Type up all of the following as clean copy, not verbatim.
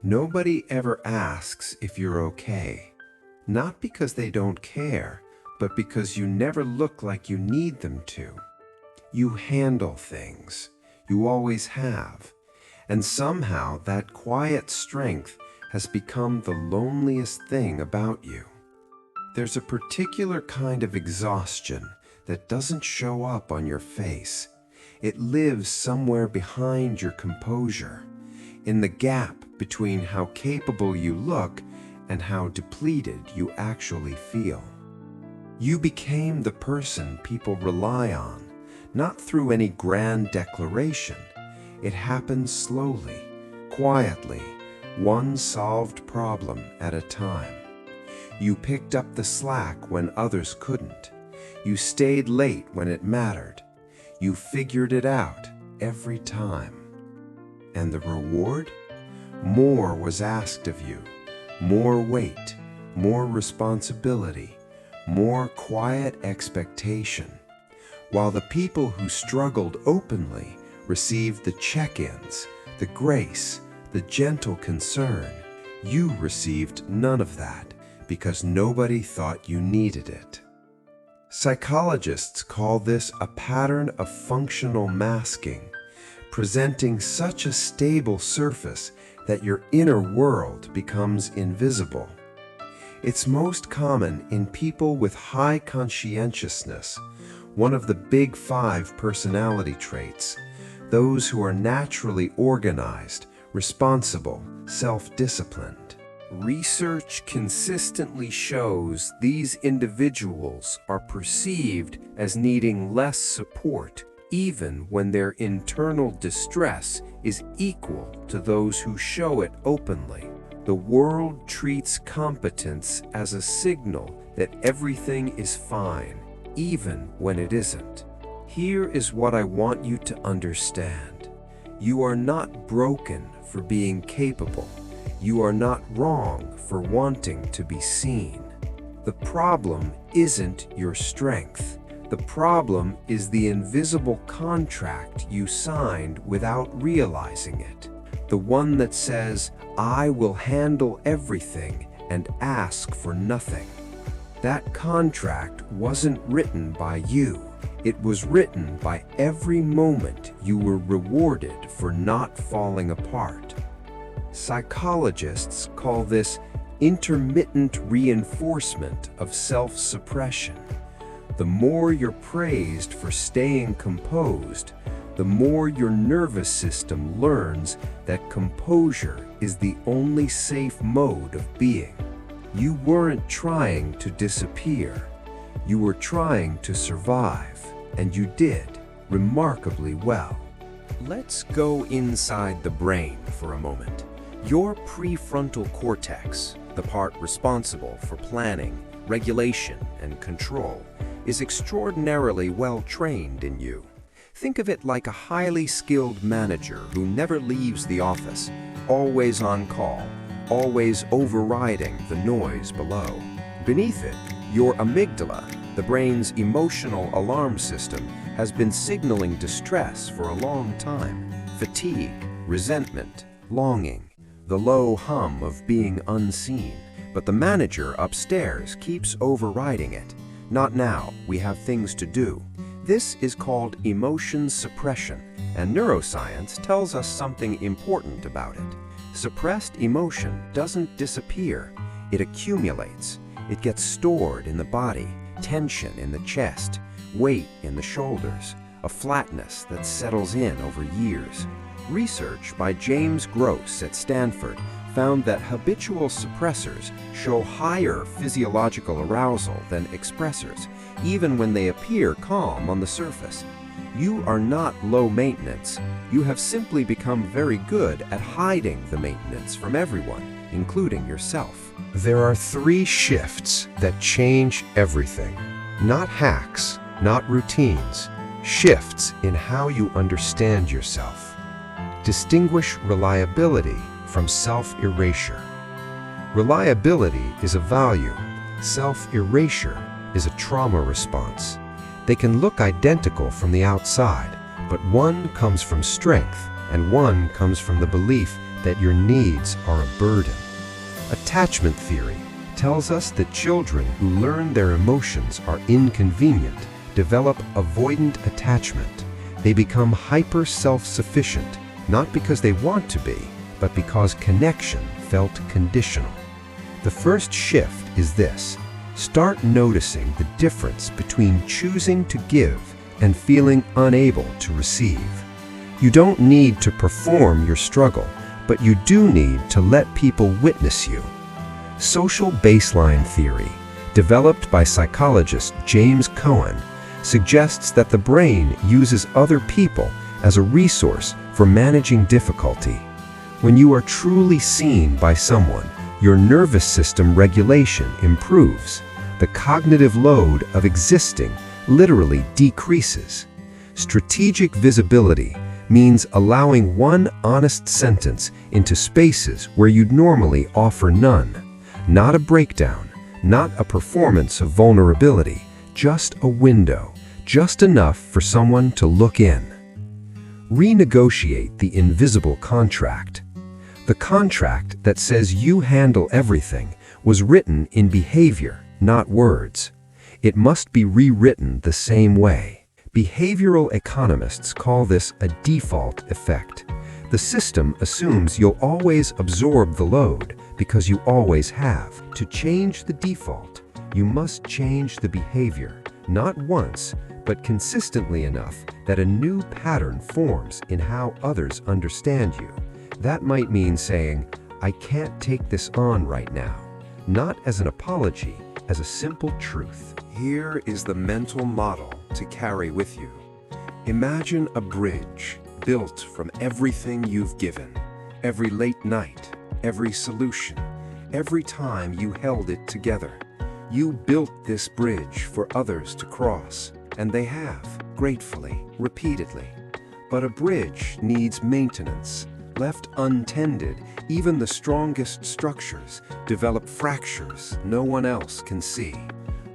Nobody ever asks if you're okay. Not because they don't care, but because you never look like you need them to. You handle things. You always have. And somehow that quiet strength has become the loneliest thing about you. There's a particular kind of exhaustion that doesn't show up on your face. It lives somewhere behind your composure, in the gap between how capable you look and how depleted you actually feel. You became the person people rely on, not through any grand declaration. It happened slowly, quietly, one solved problem at a time. You picked up the slack when others couldn't. You stayed late when it mattered. You figured it out every time. And the reward? More was asked of you. More weight, more responsibility, more quiet expectation. While the people who struggled openly received the check-ins, the grace, the gentle concern, you received none of that because nobody thought you needed it. Psychologists call this a pattern of functional masking, presenting such a stable surface that your inner world becomes invisible. It's most common in people with high conscientiousness, one of the big 5 personality traits, those who are naturally organized, responsible, self-disciplined. Research consistently shows these individuals are perceived as needing less support, even when their internal distress is equal to those who show it openly. The world treats competence as a signal that everything is fine, even when it isn't. Here is what I want you to understand. You are not broken for being capable. You are not wrong for wanting to be seen. The problem isn't your strength. The problem is the invisible contract you signed without realizing it. The one that says, I will handle everything and ask for nothing. That contract wasn't written by you. It was written by every moment you were rewarded for not falling apart. Psychologists call this intermittent reinforcement of self-suppression. The more you're praised for staying composed, the more your nervous system learns that composure is the only safe mode of being. You weren't trying to disappear. You were trying to survive, and you did remarkably well. Let's go inside the brain for a moment. Your prefrontal cortex, the part responsible for planning, regulation, and control, is extraordinarily well trained in you. Think of it like a highly skilled manager who never leaves the office, always on call, always overriding the noise below. Beneath it, your amygdala, the brain's emotional alarm system, has been signaling distress for a long time. Fatigue, resentment, longing, the low hum of being unseen. But the manager upstairs keeps overriding it. Not now, we have things to do. This is called emotion suppression, and neuroscience tells us something important about it. Suppressed emotion doesn't disappear. It accumulates. It gets stored in the body, tension in the chest, weight in the shoulders, a flatness that settles in over years. Research by James Gross at Stanford found that habitual suppressors show higher physiological arousal than expressors, even when they appear calm on the surface. You are not low maintenance. You have simply become very good at hiding the maintenance from everyone, including yourself. There are 3 shifts that change everything. Not hacks, not routines. Shifts in how you understand yourself. Distinguish reliability from self-erasure. Reliability is a value. Self-erasure is a trauma response. They can look identical from the outside, but one comes from strength and one comes from the belief that your needs are a burden. Attachment theory tells us that children who learn their emotions are inconvenient develop avoidant attachment. They become hyper self-sufficient, not because they want to be, but because connection felt conditional. The first shift is this: start noticing the difference between choosing to give and feeling unable to receive. You don't need to perform your struggle, but you do need to let people witness you. Social baseline theory, developed by psychologist James Cohen, suggests that the brain uses other people as a resource for managing difficulty. When you are truly seen by someone, your nervous system regulation improves. The cognitive load of existing literally decreases. Strategic visibility means allowing one honest sentence into spaces where you'd normally offer none. Not a breakdown, not a performance of vulnerability, just a window, just enough for someone to look in. Renegotiate the invisible contract. The contract that says you handle everything was written in behavior, not words. It must be rewritten the same way. Behavioral economists call this a default effect. The system assumes you'll always absorb the load because you always have. To change the default, you must change the behavior, not once, but consistently enough that a new pattern forms in how others understand you. That might mean saying, "I can't take this on right now," not as an apology, as a simple truth. Here is the mental model to carry with you. Imagine a bridge built from everything you've given, every late night, every solution, every time you held it together. You built this bridge for others to cross, and they have, gratefully, repeatedly. But a bridge needs maintenance. Left untended, even the strongest structures develop fractures no one else can see.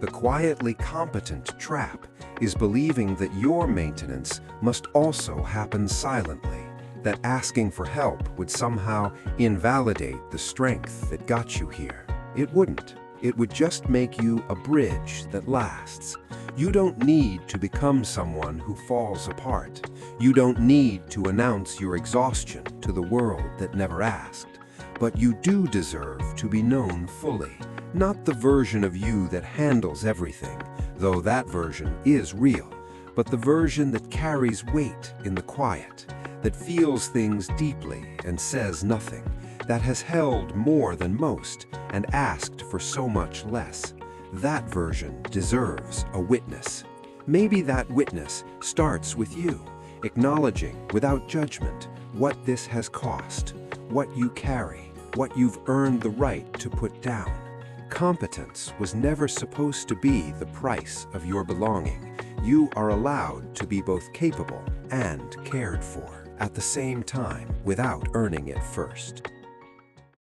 The quietly competent trap is believing that your maintenance must also happen silently, that asking for help would somehow invalidate the strength that got you here. It wouldn't. It would just make you a bridge that lasts. You don't need to become someone who falls apart. You don't need to announce your exhaustion to the world that never asked. But you do deserve to be known fully. Not the version of you that handles everything, though that version is real, but the version that carries weight in the quiet, that feels things deeply and says nothing, that has held more than most and asked for so much less. That version deserves a witness. Maybe that witness starts with you, acknowledging without judgment what this has cost, what you carry, what you've earned the right to put down. Competence was never supposed to be the price of your belonging. You are allowed to be both capable and cared for at the same time without earning it first.